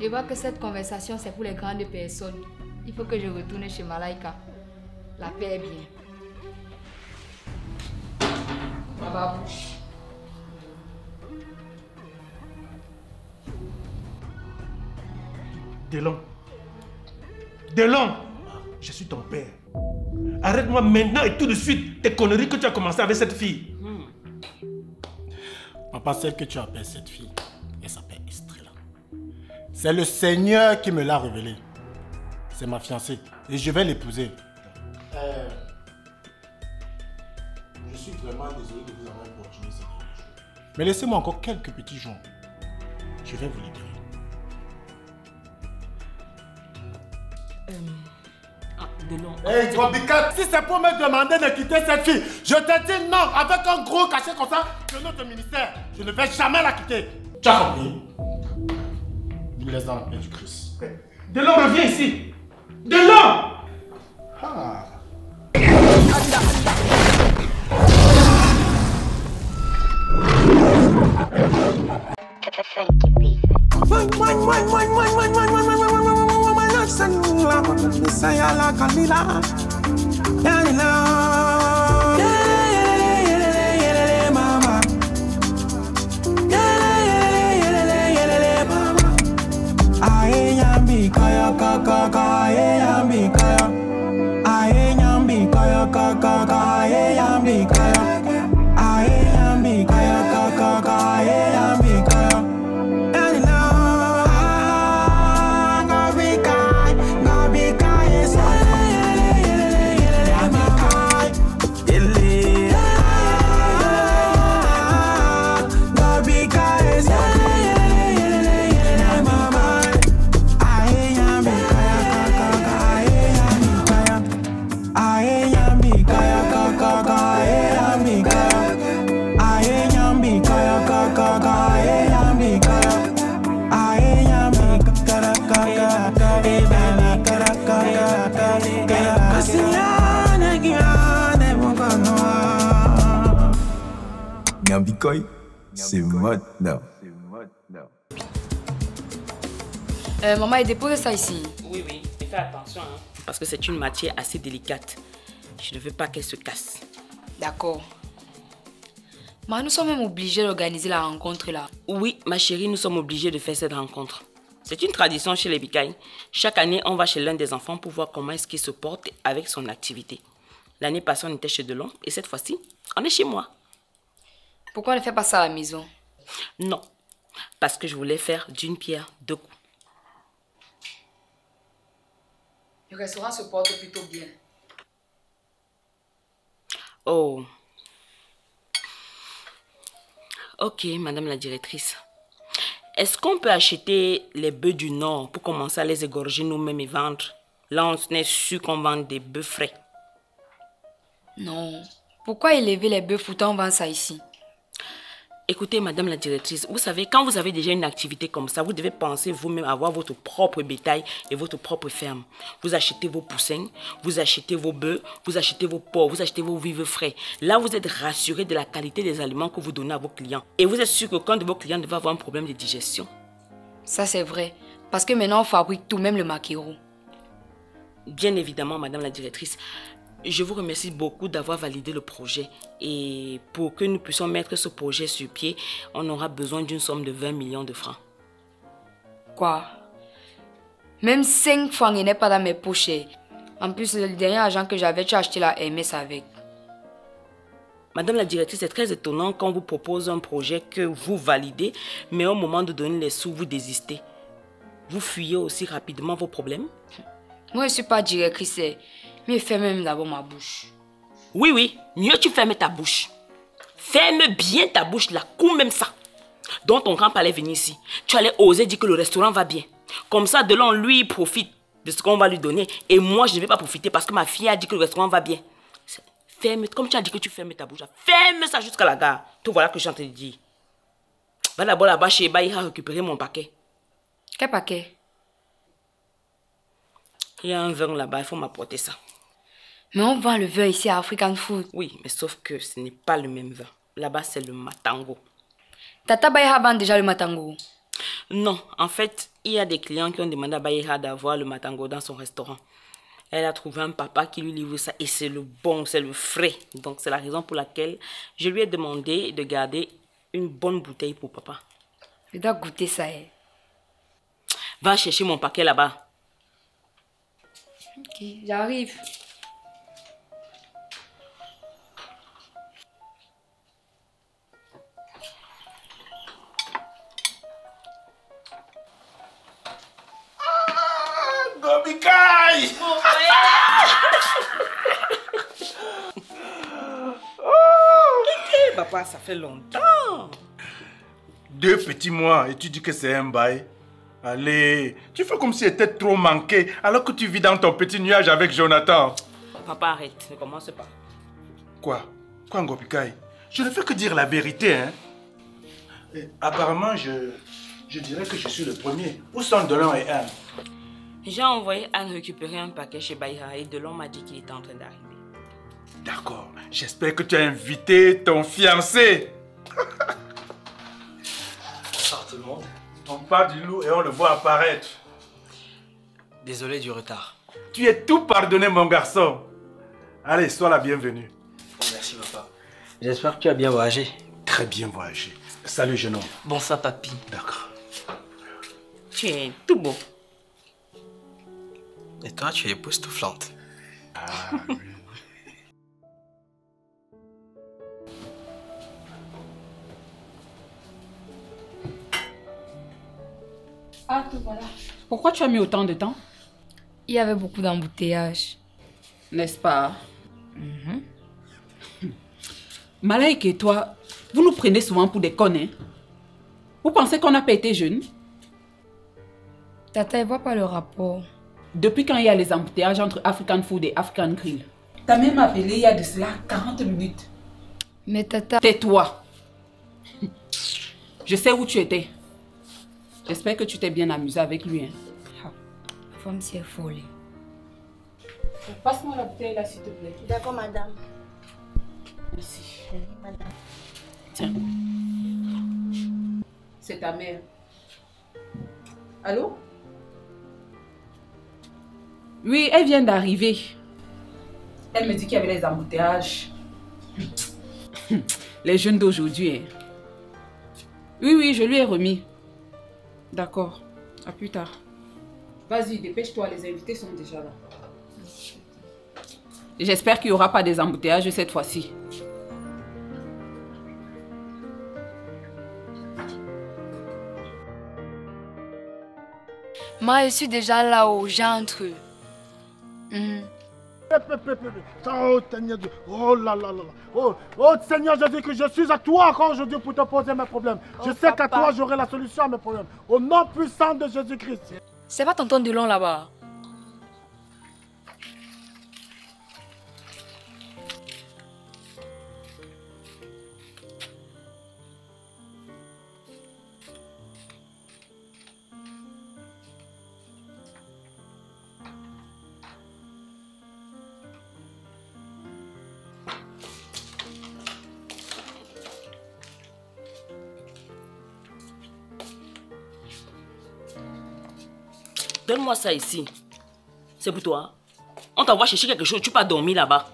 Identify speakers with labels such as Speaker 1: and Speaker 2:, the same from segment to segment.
Speaker 1: Je vois que cette conversation, c'est pour les grandes personnes. Il faut que je retourne chez Malaika. La paix est bien. Baba bouche.
Speaker 2: Delon. Delon, je suis ton père. Arrête-moi maintenant et tout de suite tes conneries que tu as commencé avec cette fille.
Speaker 3: Papa, celle que tu appelles cette fille, elle s'appelle Estrella. C'est le Seigneur qui me l'a révélée. C'est ma fiancée et je vais l'épouser. Je suis vraiment désolé de vous avoir importuné ces derniers jours. Mais laissez-moi encore quelques petits jours. Je vais vous libérer. Hey, Gobikat, si c'est pour me demander de quitter cette fille, je te dis non, avec un gros cachet comme ça de notre ministère. Je ne vais jamais la quitter. Tu as compris? Nous laisse dans la paix du Christ.
Speaker 2: Delon, reviens ici. Delon!
Speaker 3: Ah.
Speaker 4: C'est maintenant.
Speaker 1: Maman, elle dépose ça ici.
Speaker 5: Oui, oui, mais fais attention, hein, parce que c'est une matière assez délicate. Je ne veux pas qu'elle se casse.
Speaker 1: D'accord. Mais nous sommes même obligés d'organiser la rencontre là.
Speaker 5: Oui, ma chérie, nous sommes obligés de faire cette rencontre. C'est une tradition chez les Bikaï. Chaque année, on va chez l'un des enfants pour voir comment est-ce qu'il se porte avec son activité. L'année passée, on était chez Delon et cette fois-ci, on est chez moi.
Speaker 1: Pourquoi on ne fait pas ça à la maison?
Speaker 5: Non, parce que je voulais faire d'une pierre deux coups.
Speaker 1: Le restaurant se porte plutôt bien.
Speaker 5: Oh. Ok, madame la directrice. Est-ce qu'on peut acheter les bœufs du Nord pour commencer à les égorger nous-mêmes et vendre? Là, on est sûr qu'on vend des bœufs frais.
Speaker 1: Non. Pourquoi élever les bœufs pourtant on vend ça ici?
Speaker 5: Écoutez, madame la directrice, vous savez, quand vous avez déjà une activité comme ça, vous devez penser vous-même avoir votre propre bétail et votre propre ferme. Vous achetez vos poussins, vous achetez vos bœufs, vous achetez vos porcs, vous achetez vos vivres frais. Là, vous êtes rassuré de la qualité des aliments que vous donnez à vos clients. Et vous êtes sûr qu'aucun de vos clients ne va avoir un problème de digestion.
Speaker 1: Ça, c'est vrai. Parce que maintenant, on fabrique tout, même le maquereau.
Speaker 5: Bien évidemment, madame la directrice. Je vous remercie beaucoup d'avoir validé le projet. Et pour que nous puissions mettre ce projet sur pied, on aura besoin d'une somme de 20 millions de francs.
Speaker 1: Quoi? Même 5 francs n'est pas dans mes poches. En plus, le dernier argent que j'avais, tu as acheté la MS avec.
Speaker 5: Madame la directrice, c'est très étonnant quand on vous propose un projet que vous validez, mais au moment de donner les sous, vous désistez. Vous fuyez aussi rapidement vos problèmes?
Speaker 1: Moi, je ne suis pas directrice. Mais ferme même d'abord ma bouche.
Speaker 5: Oui, oui. Mieux tu fermes ta bouche. Ferme bien ta bouche, la cour même ça. Donc ton grand allait venir ici. Tu allais oser dire que le restaurant va bien. Comme ça, Delon, lui, profite de ce qu'on va lui donner. Et moi, je ne vais pas profiter parce que ma fille a dit que le restaurant va bien. Ferme, comme tu as dit que tu fermes ta bouche. Ferme ça jusqu'à la gare. Tout voilà que je suis en train de dire. Va d'abord là-bas chez Baïra récupérer mon paquet.
Speaker 1: Quel paquet?
Speaker 5: Il y a un vin là-bas, il faut m'apporter ça.
Speaker 1: Mais on vend le vin ici à African Food.
Speaker 5: Oui, mais sauf que ce n'est pas le même vin. Là-bas, c'est le Matango.
Speaker 1: Tata Baïra vend déjà le Matango?
Speaker 5: Non, en fait, Il y a des clients qui ont demandé à Baïra d'avoir le matango dans son restaurant. Elle a trouvé un papa qui lui livre ça et c'est le bon, c'est le frais. Donc c'est la raison pour laquelle je lui ai demandé de garder une bonne bouteille pour papa.
Speaker 1: Je dois goûter ça.
Speaker 5: Va chercher mon paquet là-bas.
Speaker 1: Ok, j'arrive.
Speaker 2: Gobikai!
Speaker 5: Papa, ça fait longtemps.
Speaker 2: 2 petits mois et tu dis que c'est un bail. Allez, tu fais comme si c'était trop manqué alors que tu vis dans ton petit nuage avec Jonathan.
Speaker 5: Papa, arrête, ne commence pas.
Speaker 2: Quoi Ngobikai? Je ne fais que dire la vérité, hein. Et apparemment, je dirais que je suis le premier. Où sont Delon et Anne?
Speaker 5: J'ai envoyé Anne récupérer un paquet chez Baïra et Delon m'a dit qu'il était en train d'arriver.
Speaker 2: D'accord. J'espère que tu as invité ton fiancé.
Speaker 6: Bonsoir tout le monde.
Speaker 2: On part du loup et on le voit apparaître.
Speaker 6: Désolé du retard.
Speaker 2: Tu es tout pardonné, mon garçon. Allez, sois la bienvenue.
Speaker 6: Merci papa. J'espère que tu as bien voyagé.
Speaker 2: Très bien voyagé. Salut, jeune homme.
Speaker 6: Bonsoir papy.
Speaker 2: D'accord.
Speaker 5: Tu es tout beau.
Speaker 6: Et toi, tu es époustouflante.
Speaker 2: Ah oui.
Speaker 7: Ah, tout voilà. Pourquoi tu as mis autant de temps?
Speaker 1: Il y avait beaucoup d'embouteillages.
Speaker 7: N'est-ce pas? Malaïk et toi, vous nous prenez souvent pour des connes, hein? Vous pensez qu'on n'a pas été jeunes?
Speaker 1: Tata, elle voit pas le rapport.
Speaker 7: Depuis quand il y a les embouteillages entre African Food et African Grill? T'as même appelé il y a de cela 40 minutes.
Speaker 1: Mais Tata...
Speaker 7: Tais-toi. Je sais où tu étais. J'espère que tu t'es bien amusé avec lui. Hein.
Speaker 1: La femme s'est folle.
Speaker 7: Passe-moi la bouteille là, s'il te plaît.
Speaker 8: D'accord, madame.
Speaker 7: Merci.
Speaker 8: Oui, madame.
Speaker 7: Tiens. C'est ta mère. Allô? Oui, elle vient d'arriver. Elle me dit qu'il y avait les embouteillages. Les jeunes d'aujourd'hui. Hein. Oui, je lui ai remis. D'accord. À plus tard. Vas-y, dépêche-toi, les invités sont déjà là. J'espère qu'il n'y aura pas des embouteillages cette fois-ci.
Speaker 1: Moi, je suis déjà là-haut, j'entre.
Speaker 3: Oh Seigneur Dieu, oh là là là, oh Seigneur Jésus, que je suis à toi encore aujourd'hui pour te poser mes problèmes. Je sais qu'à toi j'aurai la solution à mes problèmes. Au nom puissant de Jésus-Christ.
Speaker 1: C'est pas tonton Delon là-bas.
Speaker 5: Donne-moi ça ici. C'est pour toi. On t'envoie chercher quelque chose, tu peux pas dormir là-bas.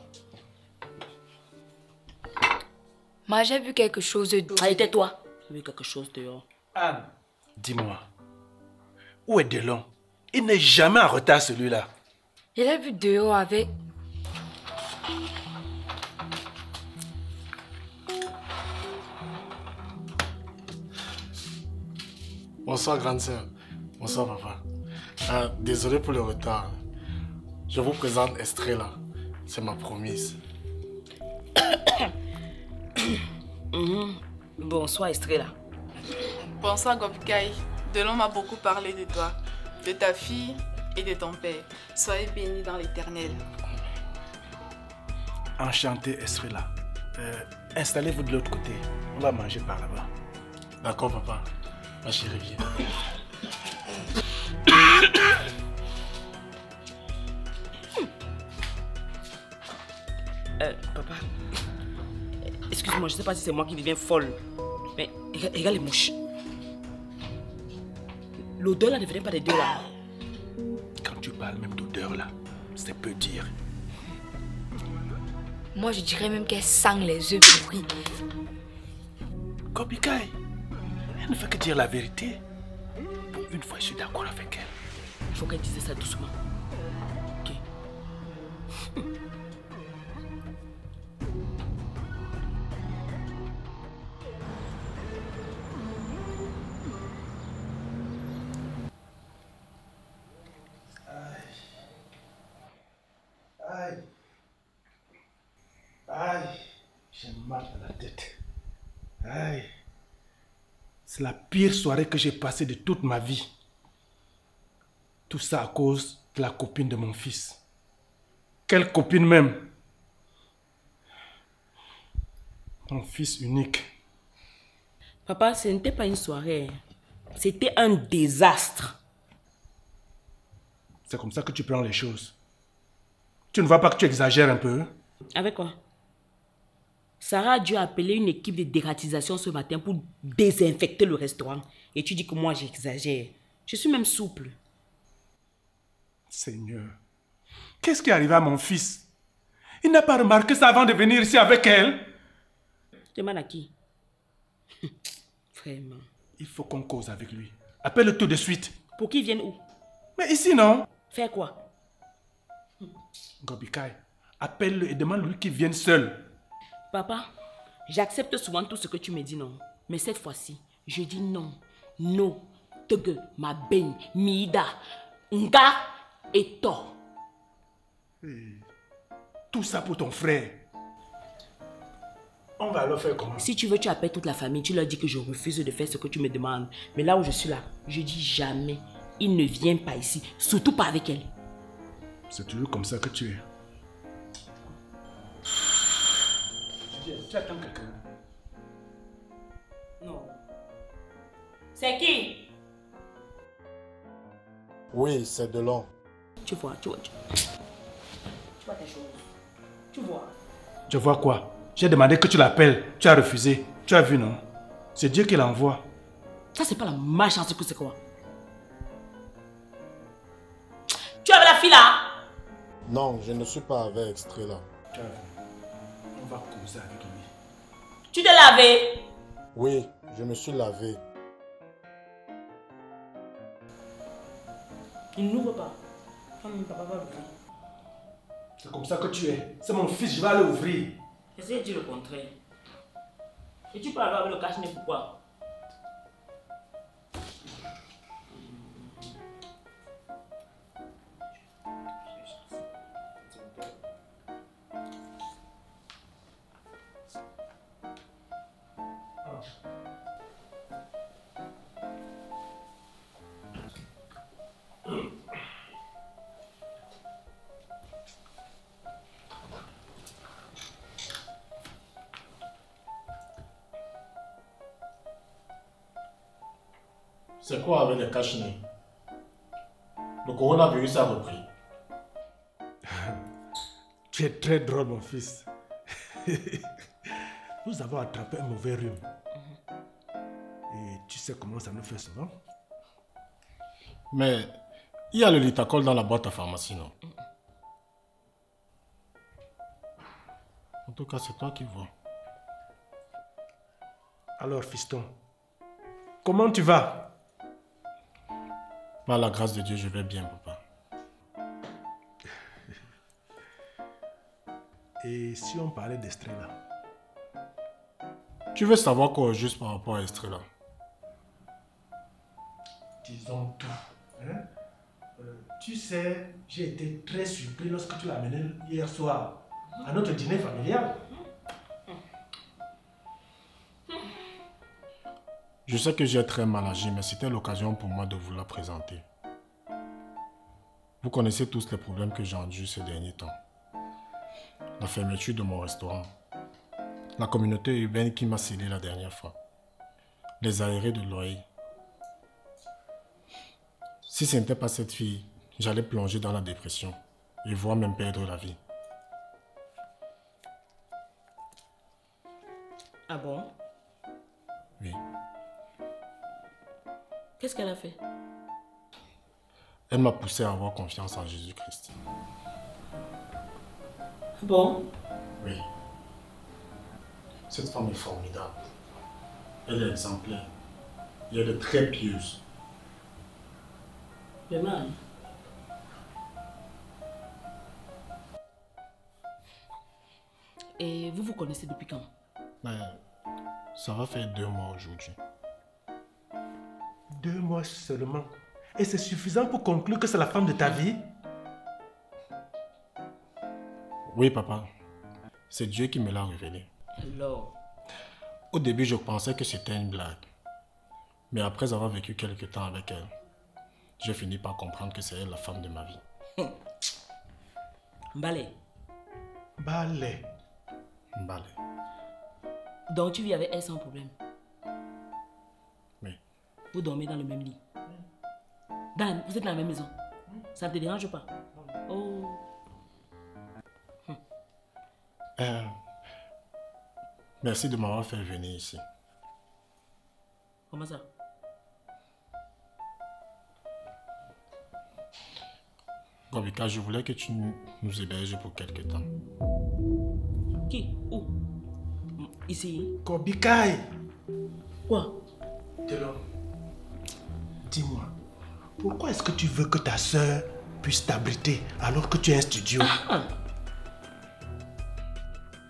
Speaker 1: Moi, j'ai vu quelque chose de...
Speaker 5: Allez, tais-toi. J'ai vu quelque chose dehors.
Speaker 2: Anne, dis-moi, où est Delon? Il n'est jamais en retard, celui-là.
Speaker 1: Je l'ai vu dehors avec...
Speaker 3: Bonsoir grande sœur. Bonsoir papa. Désolé pour le retard. Je vous présente Estrella. C'est ma promise.
Speaker 5: Bonsoir Estrella.
Speaker 9: Bonsoir Gobikai. Delon m'a beaucoup parlé de toi, de ta fille et de ton père. Soyez bénis dans l'éternel.
Speaker 2: Enchanté, Estrella. Installez-vous de l'autre côté. On va manger par là-bas.
Speaker 3: D'accord papa. Ma chérie, viens.
Speaker 5: Papa, excuse-moi, je sais pas si c'est moi qui deviens folle, mais regarde les mouches. L'odeur là ne venait pas des deux là.
Speaker 2: Quand tu parles même d'odeur là, c'est peu dire.
Speaker 1: Moi, je dirais même qu'elle sent les œufs pourris.
Speaker 2: Kobikai, elle ne fait que dire la vérité. Pour une fois, je suis d'accord avec elle.
Speaker 5: Il faut qu'elle dise ça doucement. Ok.
Speaker 2: Aïe. Aïe. J'ai mal à la tête. Aïe. C'est la pire soirée que j'ai passée de toute ma vie. Tout ça à cause de la copine de mon fils. Quelle copine même? Mon fils unique.
Speaker 5: Papa, ce n'était pas une soirée. C'était un désastre.
Speaker 2: C'est comme ça que tu prends les choses. Tu ne vois pas que tu exagères un peu?
Speaker 5: Avec quoi? Sarah a dû appeler une équipe de dératisation ce matin pour désinfecter le restaurant. Et tu dis que moi j'exagère. Je suis même souple.
Speaker 2: Seigneur, qu'est-ce qui est arrivé à mon fils? Il n'a pas remarqué ça avant de venir ici avec elle?
Speaker 5: Demande à qui? Vraiment.
Speaker 2: Il faut qu'on cause avec lui. Appelle-le tout de suite.
Speaker 5: Pour qu'il vienne où?
Speaker 2: Mais ici, non?
Speaker 5: Faire quoi?
Speaker 2: Gobikai, appelle-le et demande-lui qu'il vienne seul.
Speaker 5: Papa, j'accepte souvent tout ce que tu me dis, non. Mais cette fois-ci, je dis non. No, Tege, Maben, Mida, Nga et To.
Speaker 2: Tout ça pour ton frère. On va alors faire comment?
Speaker 5: Si tu veux, tu appelles toute la famille. Tu leur dis que je refuse de faire ce que tu me demandes. Mais là où je suis là, je dis jamais. Il ne vient pas ici. Surtout pas avec elle.
Speaker 2: C'est toujours comme ça que tu es. Tu attends quelqu'un?
Speaker 5: Non. C'est qui?
Speaker 3: Oui, c'est Delon.
Speaker 5: Tu vois tes choses. Tu vois.
Speaker 2: Je vois quoi? J'ai demandé que tu l'appelles. Tu as refusé. Tu as vu, non? C'est Dieu qui l'envoie.
Speaker 5: Ça, c'est pas la malchance que c'est quoi? Tu avais la fille là?
Speaker 3: Non, je ne suis pas avec Extrait là.
Speaker 2: Tu as vu? On va causer avec lui.
Speaker 5: Tu t'es lavé?
Speaker 3: Oui, je me suis lavé.
Speaker 5: Il n'ouvre pas. Papa va l'ouvrir.
Speaker 2: C'est comme ça que tu es. C'est mon fils, je vais aller ouvrir.
Speaker 5: Essaye de dire le contraire. Et tu peux avoir le cache-nez pourquoi?
Speaker 3: C'est quoi avec les cache-nez? Le coronavirus a repris.
Speaker 2: Tu es très drôle, mon fils. Nous avons attrapé un mauvais rhume. Et tu sais comment ça nous fait souvent?
Speaker 3: Mais il y a le litacol dans la boîte à pharmacie, non? En tout cas, c'est toi qui vois.
Speaker 2: Alors, fiston, comment tu vas?
Speaker 3: Par la grâce de Dieu, je vais bien, papa.
Speaker 2: Et si on parlait d'Estrella?
Speaker 3: Tu veux savoir quoi juste par rapport à Estrella?
Speaker 2: Disons tout. Hein? Tu sais, j'ai été très surpris lorsque tu l'as amené hier soir à notre dîner familial.
Speaker 3: Je sais que j'ai très mal agi, mais c'était l'occasion pour moi de vous la présenter. Vous connaissez tous les problèmes que j'ai endurés ces derniers temps. La fermeture de mon restaurant. La communauté urbaine qui m'a scellé la dernière fois. Les arriérés de loyer. Si ce n'était pas cette fille, j'allais plonger dans la dépression et voire même perdre la vie.
Speaker 5: Ah bon?
Speaker 3: Oui.
Speaker 5: Qu'est-ce qu'elle a fait?
Speaker 3: Elle m'a poussé à avoir confiance en Jésus-Christ.
Speaker 5: Bon?
Speaker 3: Oui. Cette femme est formidable. Elle est exemplaire. Et elle est très pieuse.
Speaker 5: Vraiment? Et vous vous connaissez depuis quand?
Speaker 3: Ça va faire 2 mois aujourd'hui.
Speaker 2: 2 mois seulement. Et c'est suffisant pour conclure que c'est la femme de ta vie?
Speaker 3: Oui, papa. C'est Dieu qui me l'a révélé.
Speaker 5: Alors?
Speaker 3: Au début, je pensais que c'était une blague. Mais après avoir vécu quelque temps avec elle, j'ai fini par comprendre que c'est elle la femme de ma vie.
Speaker 5: Balai.
Speaker 2: Balai.
Speaker 3: Balai.
Speaker 5: Donc tu vis avec elle sans problème?
Speaker 3: Oui.
Speaker 5: Vous dormez dans le même lit? Vous êtes dans la même maison? Ça ne te dérange pas? Oh.
Speaker 3: Merci de m'avoir fait venir ici.
Speaker 5: Comment ça?
Speaker 3: Gobika, je voulais que tu nous héberges pour quelque temps.
Speaker 5: Qui? Où? Ici?
Speaker 2: Kobikai.
Speaker 5: Quoi?
Speaker 2: Delon, dis-moi, pourquoi est-ce que tu veux que ta soeur puisse t'abriter alors que tu es un studio?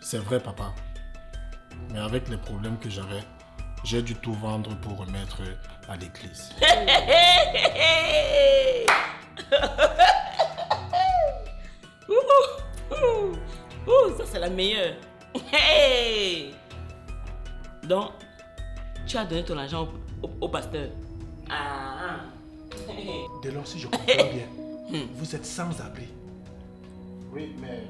Speaker 3: C'est vrai, papa. Mais avec les problèmes que j'avais, j'ai dû tout vendre pour remettre à l'église.
Speaker 5: Ça c'est la meilleure. Donc, tu as donné ton argent au pasteur.
Speaker 2: Dès lors, si je comprends bien, vous êtes sans abri.
Speaker 3: Oui, mais...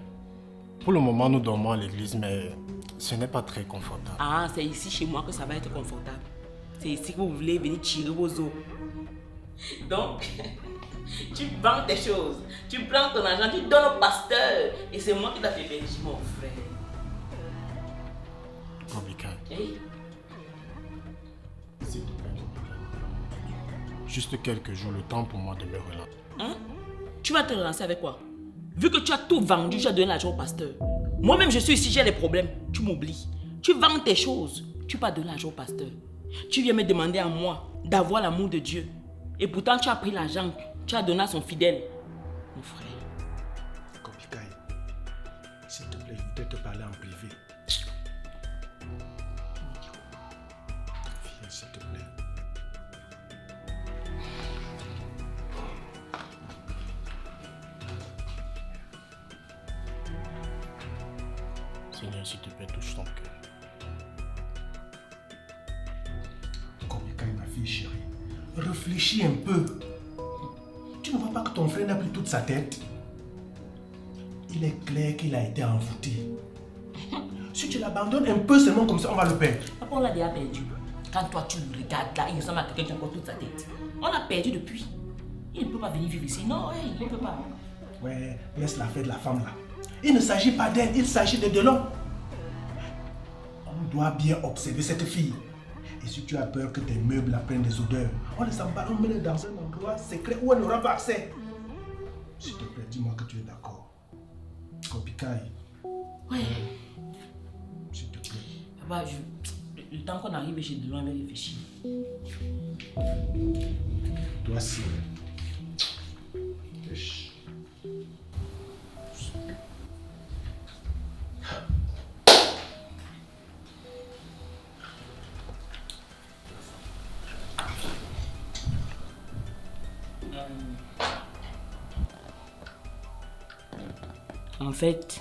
Speaker 3: Pour le moment, nous dormons à l'église, mais ce n'est pas très confortable.
Speaker 5: C'est ici chez moi que ça va être confortable. C'est ici que vous voulez venir tirer vos os. Donc, tu vends tes choses, tu prends ton argent, tu donnes au pasteur. Et c'est moi qui dois te bénir, mon frère.
Speaker 3: Gobika.
Speaker 5: Hey.
Speaker 3: S'il te plaît, Gobika. Juste quelques jours, le temps pour moi de me relancer.
Speaker 5: Tu vas te relancer avec quoi? Vu que tu as tout vendu, tu as donné l'argent au pasteur. Moi-même, je suis ici, j'ai des problèmes. Tu m'oublies. Tu vends tes choses. Tu pas donné l'argent au pasteur. Tu viens me demander à moi d'avoir l'amour de Dieu. Et pourtant, tu as pris l'argent. Tu as donné à son fidèle. Mon frère.
Speaker 2: Kobikai, s'il te plaît, je voudrais te parler en privé. Viens, s'il te plaît.
Speaker 3: Seigneur, s'il te plaît, touche ton cœur.
Speaker 2: Kobikai, ma fille chérie, réfléchis un peu. Tu ne vois pas que ton frère n'a plus toute sa tête? Il est clair qu'il a été envoûté. Si tu l'abandonnes un peu seulement comme ça, on va le perdre.
Speaker 5: Papa, on l'a déjà perdu. Quand toi tu le regardes là, il ressemble à quelqu'un qui a encore toute sa tête. On l'a perdu depuis. Il ne peut pas venir vivre ici. Non, il ne peut pas.
Speaker 2: Ouais, laisse la fête de la femme là. Il ne s'agit pas d'elle, il s'agit de Delon. On doit bien observer cette fille. Et si tu as peur que tes meubles apprennent des odeurs, on les emballe, on met les dans un endroit secret où elle n'aura pas accès. S'il te plaît, dis-moi que tu es d'accord. Kobikai.
Speaker 5: Ouais.
Speaker 2: S'il te plaît.
Speaker 5: Papa, le temps qu'on arrive chez Delon, il va réfléchir.
Speaker 2: Toi aussi.
Speaker 5: En fait,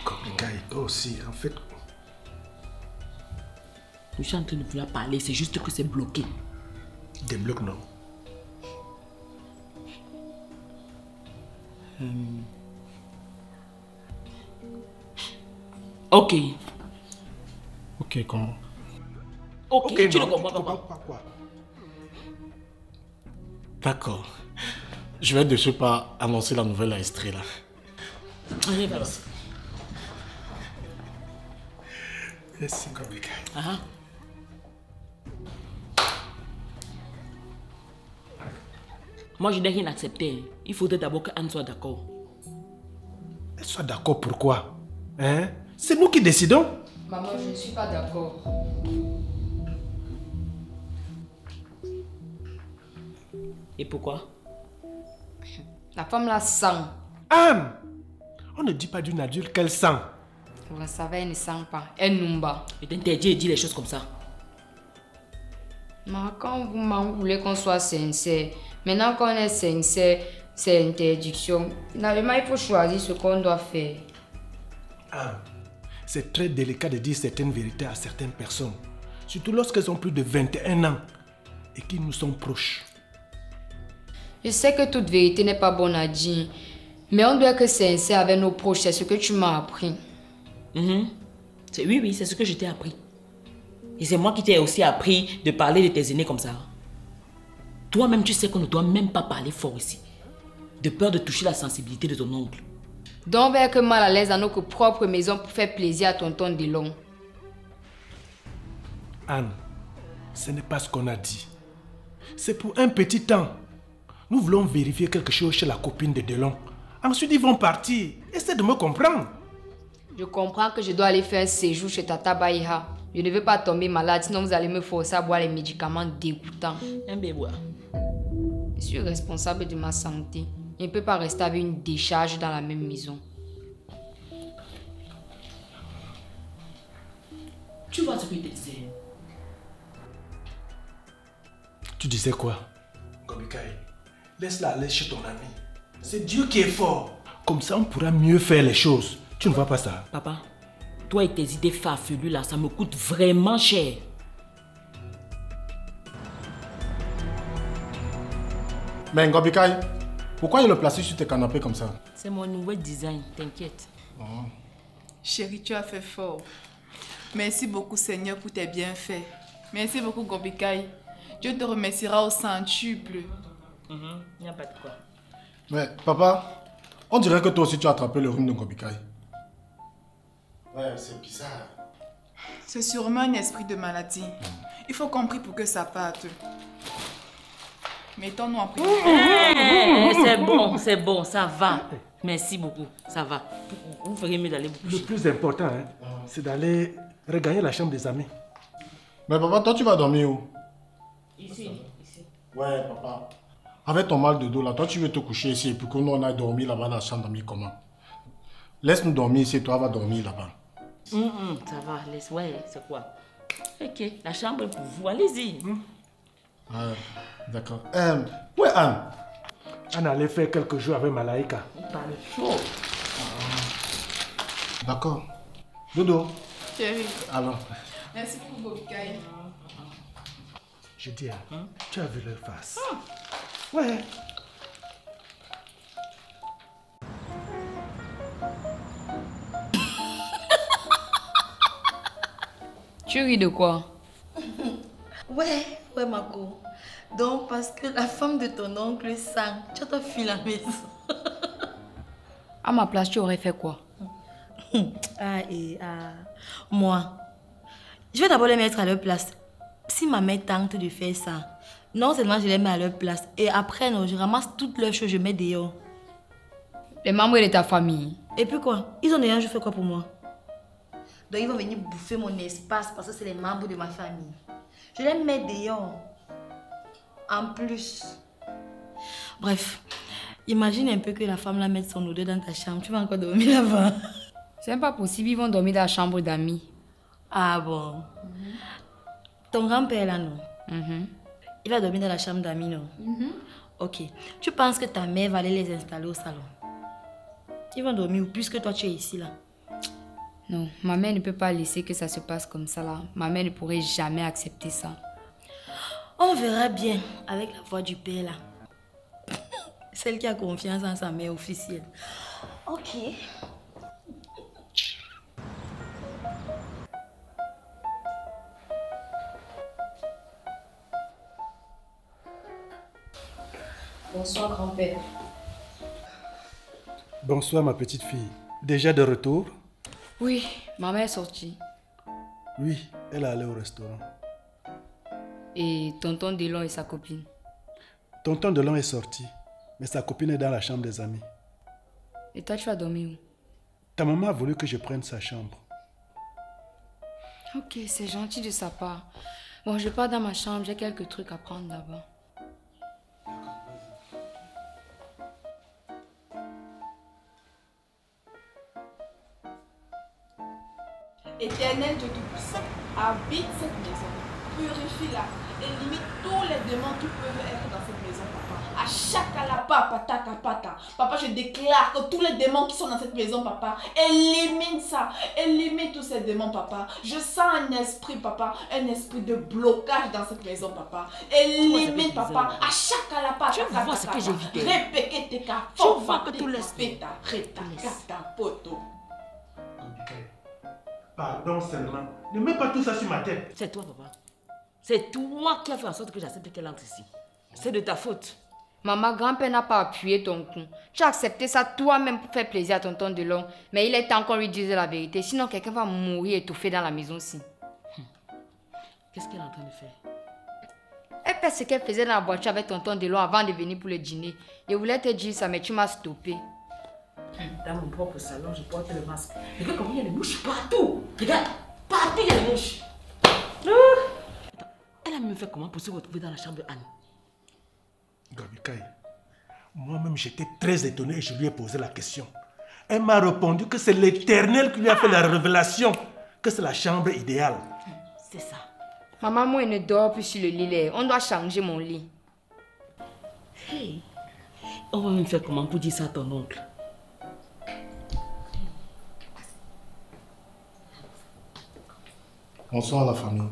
Speaker 2: Kobikai, toi aussi, en fait.
Speaker 5: Je suis en train de vouloir parler, c'est juste que c'est bloqué.
Speaker 2: Débloque, non?
Speaker 5: Ok.
Speaker 3: Ok, comment?
Speaker 5: Ok, tu
Speaker 2: non,
Speaker 5: ne comprends pas.
Speaker 2: Quoi?
Speaker 3: D'accord. Je vais de ce pas annoncer la nouvelle à Estrella.
Speaker 5: Allez, va.
Speaker 2: Merci, Ngobikay.
Speaker 5: Ah. Moi, je n'ai rien accepté. Il faudrait d'abord qu'Anne soit d'accord.
Speaker 2: Elle soit d'accord pourquoi? Hein? C'est nous qui décidons.
Speaker 1: Maman, je ne suis pas d'accord.
Speaker 5: Et pourquoi?
Speaker 1: La femme là sent.
Speaker 2: Anne! On ne dit pas d'une adulte qu'elle sent.
Speaker 1: Vous le savez, elle ne sent pas. Elle n'oumba.
Speaker 5: Je t'interdis de dire les choses comme ça.
Speaker 1: Mais quand vous m'en voulez qu'on soit sincère, maintenant qu'on est sincère, c'est interdiction. Finalement, il faut choisir ce qu'on doit faire.
Speaker 2: Anne, c'est très délicat de dire certaines vérités à certaines personnes. Surtout lorsqu'elles ont plus de 21 ans et qu'ils nous sont proches.
Speaker 1: Je sais que toute vérité n'est pas bonne à dire, mais on doit être sincère avec nos proches, c'est ce que tu m'as appris.
Speaker 5: Oui, c'est ce que je t'ai appris. Et c'est moi qui t'ai aussi appris de parler de tes aînés comme ça. Toi-même, tu sais qu'on ne doit même pas parler fort ici. De peur de toucher la sensibilité de ton oncle.
Speaker 1: Donc, on va être mal à l'aise dans notre propre maison pour faire plaisir à tonton Delon.
Speaker 2: Anne, ce n'est pas ce qu'on a dit. C'est pour un petit temps. Nous voulons vérifier quelque chose chez la copine de Delon. Ensuite, ils vont partir. Essaie de me comprendre.
Speaker 1: Je comprends que je dois aller faire un séjour chez Tata Baïha. Je ne veux pas tomber malade, sinon vous allez me forcer à boire les médicaments dégoûtants.
Speaker 5: Un bébé.
Speaker 1: Je suis responsable de ma santé. Je ne peux pas rester avec une décharge dans la même maison.
Speaker 5: Tu vois ce que je te disais?
Speaker 2: Tu disais quoi? Ngobikay, laisse-la aller chez ton ami. C'est Dieu qui est fort. Comme ça, on pourra mieux faire les choses. Tu ne vois pas ça?
Speaker 5: Papa, toi et tes idées farfelues là, ça me coûte vraiment cher.
Speaker 3: Mais Ngobikay, pourquoi il le place sur tes canapés comme ça?
Speaker 5: C'est mon nouveau design, t'inquiète.
Speaker 9: Chérie, tu as fait fort. Merci beaucoup Seigneur pour tes bienfaits. Merci beaucoup Ngobikay. Dieu te remerciera au centuple.
Speaker 5: Il n'y a pas de quoi.
Speaker 3: Mais papa, on dirait que toi aussi tu as attrapé le rhume de Ngobikay. Ouais, c'est bizarre.
Speaker 9: C'est sûrement un esprit de maladie. Il faut qu'on prie pour que ça parte. Mettons-nous en prière.
Speaker 5: C'est bon, ça va. Merci beaucoup, ça va. Vous ferez mieux d'aller vous coucher.
Speaker 2: Le plus important, c'est d'aller regagner la chambre des amis.
Speaker 3: Mais papa, toi tu vas dormir où?
Speaker 5: Ici.
Speaker 3: Ouais, papa. Avec ton mal de dos là, toi tu veux te coucher ici et puis que nous on aille dormir là-bas dans la chambre d'amis comment? Laisse-nous dormir ici et toi va dormir là-bas.
Speaker 5: Ça va, laisse. Ouais, c'est quoi? Ok, la chambre est pour vous, allez-y.
Speaker 3: D'accord. Où est Anne?
Speaker 2: Anne allait faire quelques jours avec Malaïka.
Speaker 5: On parle chaud.
Speaker 3: D'accord. Dodo.
Speaker 9: Chérie.
Speaker 3: Alors.
Speaker 9: Merci pour Ngobikay.
Speaker 2: Je dis, tu as vu leur face? Ouais.
Speaker 1: Tu ris de quoi?
Speaker 8: Ouais, Mako. Donc, parce que la femme de ton oncle sang, tu dois fuir la maison.
Speaker 1: À ma place, tu aurais fait quoi?
Speaker 8: Moi, je vais d'abord les mettre à leur place. Si ma mère tente de faire ça, non seulement je les mets à leur place, et après, non, je ramasse toutes leurs choses, je mets dehors.
Speaker 1: Les membres de ta famille?
Speaker 8: Et puis quoi? Ils ont déjà fait quoi pour moi? Donc ils vont venir bouffer mon espace parce que c'est les membres de ma famille. Je les mets dehors. En plus. Bref, imagine un peu que la femme la mette son odeur dans ta chambre. Tu vas encore dormir là-bas.
Speaker 1: C'est même pas possible, ils vont dormir dans la chambre d'amis.
Speaker 8: Ah bon? Ton grand-père là, non? Il va dormir dans la chambre d'amis, non? Ok. Tu penses que ta mère va aller les installer au salon? Ils vont dormir où puisque toi tu es ici là?
Speaker 1: Non, ma mère ne peut pas laisser que ça se passe comme ça là. Ma mère ne pourrait jamais accepter ça.
Speaker 8: On verra bien avec la voix du père là. Celle qui a confiance en sa mère officielle. Ok.
Speaker 1: Bonsoir grand-père.
Speaker 2: Bonsoir ma petite fille. Déjà de retour?
Speaker 1: Oui, ma mère est sortie.
Speaker 2: Oui, elle est allée au restaurant.
Speaker 1: Et tonton Delon et sa copine?
Speaker 2: Tonton Delon est sorti, mais sa copine est dans la chambre des amis.
Speaker 1: Et toi, tu vas dormir où?
Speaker 2: Ta maman a voulu que je prenne sa chambre.
Speaker 1: Ok, c'est gentil de sa part. Bon, je pars dans ma chambre, j'ai quelques trucs à prendre là-bas.
Speaker 9: Éternel Dieu Tout-Puissant, habite cette maison, purifie-la, élimine tous les démons qui peuvent être dans cette maison, papa. À chaque alapa, pataka, pata. Papa, je déclare que tous les démons qui sont dans cette maison, papa, élimine ça, élimine tous ces démons, papa. Je sens un esprit, papa, un esprit de blocage dans cette maison, papa. Élimine, papa, à chaque alapa,
Speaker 5: tu vois ce que j'ai vu.
Speaker 9: Répétez tes cas,
Speaker 5: tu vois que tout laisse.
Speaker 2: Pardon seulement. Ne mets pas tout ça sur ma tête.
Speaker 5: C'est toi, papa. C'est toi qui as fait en sorte que j'accepte qu'elle entre ici. C'est de ta faute.
Speaker 1: Maman, grand-père n'a pas appuyé ton coup. Tu as accepté ça toi-même pour faire plaisir à tonton Delon. Mais il est temps qu'on lui dise la vérité. Sinon, quelqu'un va mourir étouffé dans la maison-ci.
Speaker 5: Qu'est-ce qu'elle est en train de faire?
Speaker 1: Elle fait ce qu'elle faisait dans la voiture avec tonton Delon avant de venir pour le dîner. Je voulais te dire ça, mais tu m'as stoppé.
Speaker 5: Dans mon propre salon, je porte le masque. Regarde comment il y a des mouches partout. Regarde, partout il y a des mouches. Attends, elle a même fait comment pour se retrouver dans la chambre de Anne?
Speaker 2: Gobikaï, moi-même j'étais très étonné et je lui ai posé la question. Elle m'a répondu que c'est l'Éternel qui lui a fait la révélation, que c'est la chambre idéale.
Speaker 5: C'est ça.
Speaker 1: Maman, moi, je ne dors plus sur le lit. On doit changer mon lit.
Speaker 5: Hey, on va même faire comment pour dire ça à ton oncle?
Speaker 3: Bonsoir la famille.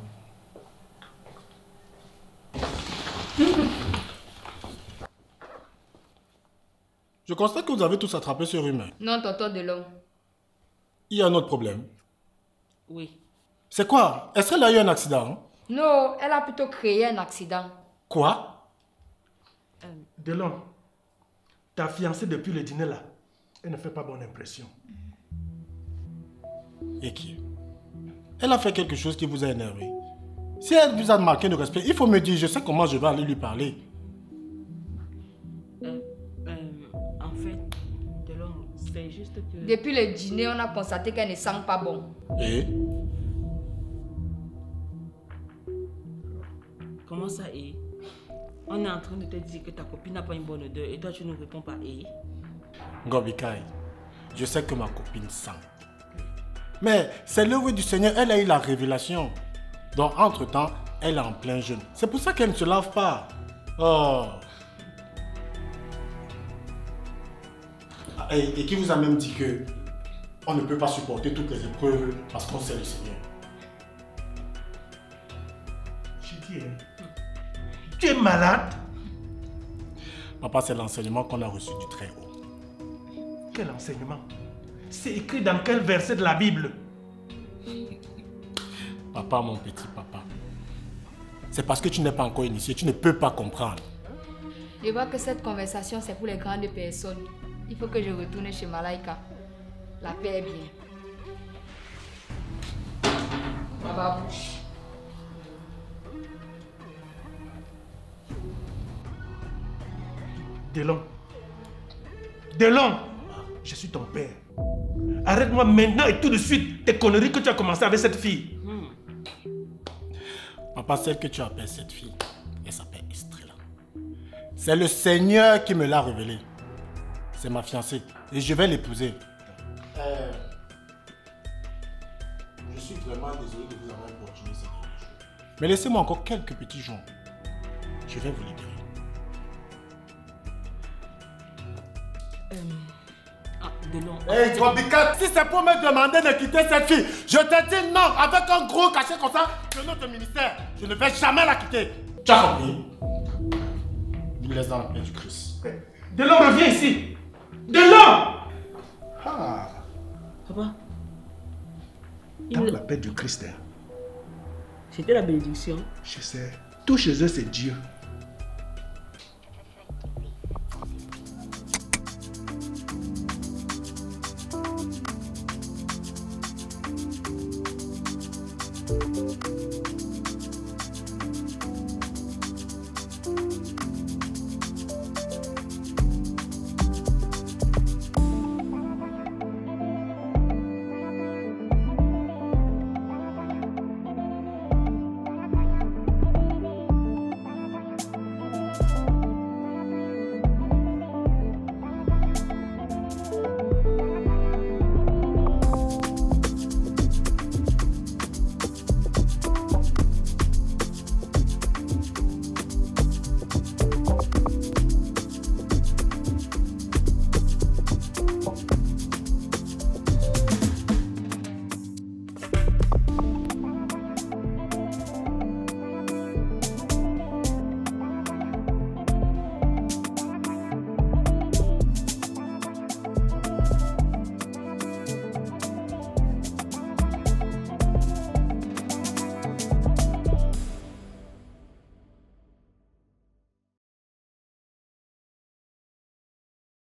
Speaker 3: Je constate que vous avez tous attrapé ce rhume.
Speaker 1: Non, tonton Delon.
Speaker 3: Il y a un autre problème.
Speaker 5: Oui.
Speaker 3: C'est quoi? Est-ce qu'elle a eu un accident?
Speaker 1: Non, elle a plutôt créé un accident.
Speaker 3: Quoi?
Speaker 2: Delon, ta fiancée depuis le dîner là, elle ne fait pas bonne impression.
Speaker 3: Et qui? Elle a fait quelque chose qui vous a énervé. Si elle vous a marqué de respect, il faut me dire, je sais comment je vais aller lui parler.
Speaker 5: En fait, Delon, c'est juste que...
Speaker 1: Depuis le dîner, on a constaté qu'elle ne sent pas bon.
Speaker 3: Et?
Speaker 5: Comment ça est? On est en train de te dire que ta copine n'a pas une bonne odeur et toi tu ne réponds pas et?
Speaker 3: Gobikaï, je sais que ma copine sent. Mais c'est l'œuvre du Seigneur, elle a eu la révélation. Donc entre-temps, elle est en plein jeûne. C'est pour ça qu'elle ne se lave pas. Oh. Et qui vous a même dit que on ne peut pas supporter toutes les épreuves parce qu'on sait le Seigneur.
Speaker 2: J'ai dit, tu es malade?
Speaker 3: Papa, c'est l'enseignement qu'on a reçu du Très-Haut.
Speaker 2: Quel enseignement? C'est écrit dans quel verset de la Bible?
Speaker 3: Papa, mon petit papa, c'est parce que tu n'es pas encore initié, tu ne peux pas comprendre.
Speaker 1: Je vois que cette conversation, c'est pour les grandes personnes. Il faut que je retourne chez Malaika. La paix est bien. Baba bouche.
Speaker 2: Delon. Delon, je suis ton père. Arrête-moi maintenant et tout de suite tes conneries que tu as commencé avec cette fille.
Speaker 3: Papa, celle que tu appelles cette fille, elle s'appelle Estrella. C'est le Seigneur qui me l'a révélée. C'est ma fiancée et je vais l'épouser. Je suis vraiment désolé de vous avoir importuné ces derniers jours. Mais laissez-moi encore quelques petits jours. Je vais vous libérer. Hey, Gobikat, si c'est pour me demander de quitter cette fille, je te dis non, avec un gros cachet comme ça de notre ministère. Je ne vais jamais la quitter. Tu as compris? Nous laisse dans la paix du Christ.
Speaker 2: Delon, reviens ici. Delon!
Speaker 3: Ah.
Speaker 5: Papa?
Speaker 2: Dans la paix du Christ.
Speaker 5: C'était la bénédiction.
Speaker 2: Je sais. Tout chez eux, c'est Dieu.
Speaker 10: Bye.